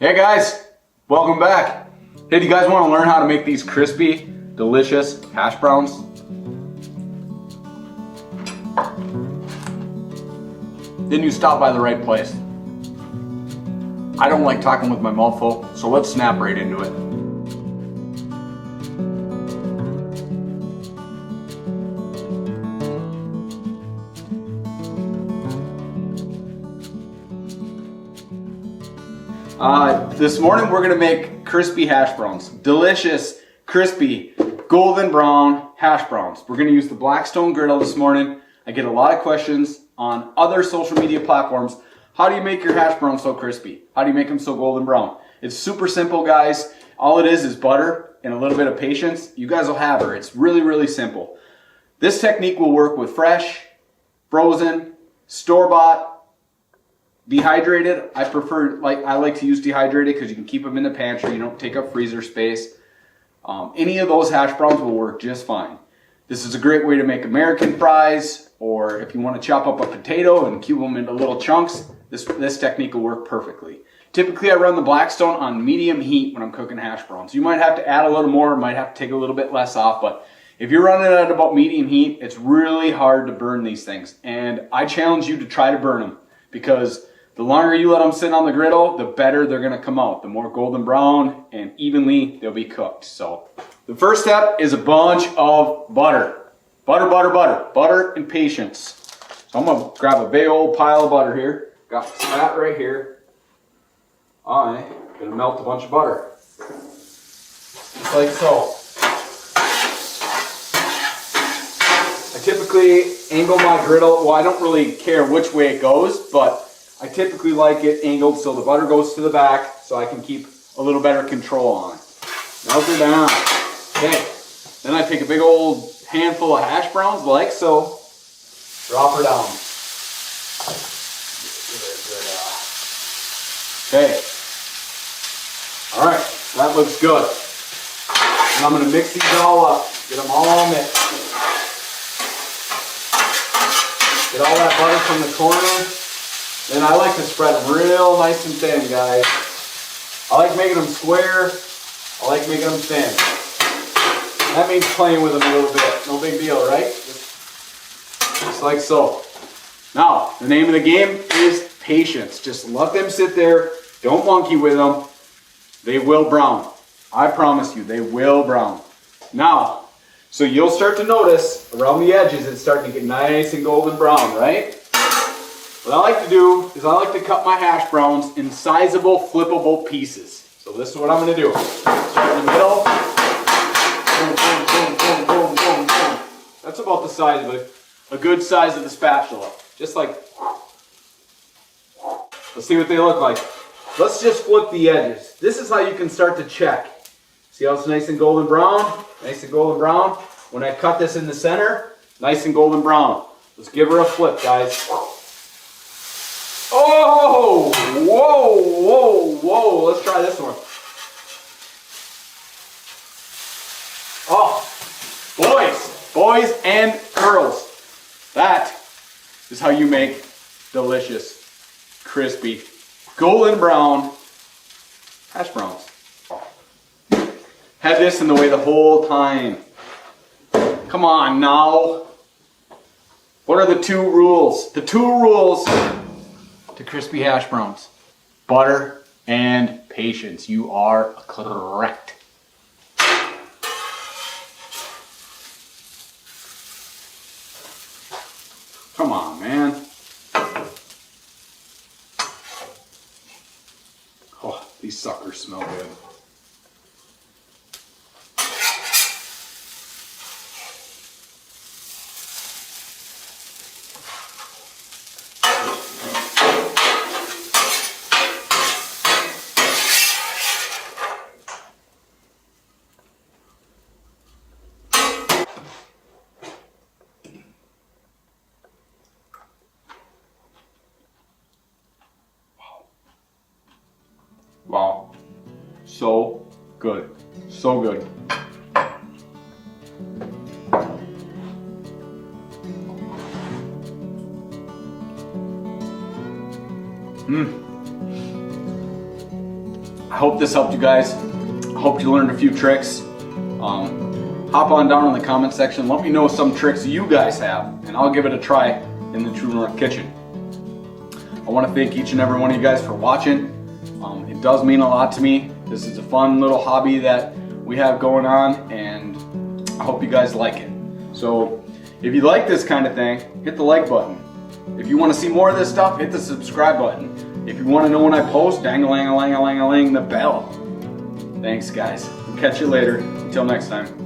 Hey guys, welcome back. Hey, do you guys want to learn how to make these crispy, delicious hash browns? Then you stop by the right place. I don't like talking with my mouth full, so let's snap right into it. This morning we're gonna make crispy hash browns. Delicious, crispy, golden brown hash browns. We're gonna use the Blackstone Griddle this morning. I get a lot of questions on other social media platforms. How do you make your hash browns so crispy? How do you make them so golden brown? It's super simple, guys. All it is butter and a little bit of patience. You guys will have her. It's really, really simple. This technique will work with fresh, frozen, store-bought, dehydrated. I like to use dehydrated because you can keep them in the pantry. You don't take up freezer space. Any of those hash browns will work just fine. This is a great way to make American fries, or if you want to chop up a potato and cube them into little chunks, this technique will work perfectly. Typically I run the Blackstone on medium heat when I'm cooking hash browns. You might have to add a little more, might have to take a little bit less off, but if you're running it at about medium heat, it's really hard to burn these things. And I challenge you to try to burn them, because the longer you let them sit on the griddle, the better they're gonna come out. The more golden brown and evenly they'll be cooked. So the first step is a bunch of butter. Butter and patience. So I'm gonna grab a big old pile of butter here. Got this fat right here. I'm gonna melt a bunch of butter. Just like so. I typically angle my griddle. Well, I don't really care which way it goes, but I typically like it angled so the butter goes to the back so I can keep a little better control on it. Melt her down. Okay. Then I take a big old handful of hash browns like so. Drop her down. Okay. Alright, that looks good. And I'm going to mix these all up. Get them all mixed. Get all that butter from the corner. Then I like to spread them real nice and thin, guys. I like making them square. I like making them thin. That means playing with them a little bit. No big deal, right? Just like so. Now, the name of the game is patience. Just let them sit there. Don't monkey with them. They will brown. I promise you, they will brown. Now, so you'll start to notice around the edges it's starting to get nice and golden brown, right? What I like to do is I like to cut my hash browns in sizable, flippable pieces. So this is what I'm going to do. Start in the middle. Boom, boom, boom, boom, boom, boom, boom. That's about the size of a good size of the spatula. Just like, let's see what they look like. Let's just flip the edges. This is how you can start to check. See how it's nice and golden brown? Nice and golden brown. When I cut this in the center, nice and golden brown. Let's give her a flip, guys. Oh, whoa. Let's try this one. Oh, boys and girls. That is how you make delicious, crispy, golden brown hash browns. Had this in the way the whole time. Come on now. What are the two rules? The two rules to crispy hash browns: butter and patience. You are correct. Come on, man. Oh, these suckers smell good. Wow, so good, so good. I hope this helped you guys. I hope you learned a few tricks. Hop on down in the comment section. Let me know some tricks you guys have, and I'll give it a try in the True North kitchen. I want to thank each and every one of you guys for watching. It does mean a lot to me. This is a fun little hobby that we have going on, and I hope you guys like it. So if you like this kind of thing, hit the like button. If you want to see more of this stuff, hit the subscribe button. If you want to know when I post, dang-a-lang-a-lang-a-lang-a-lang the bell. Thanks guys. We'll catch you later. Until next time.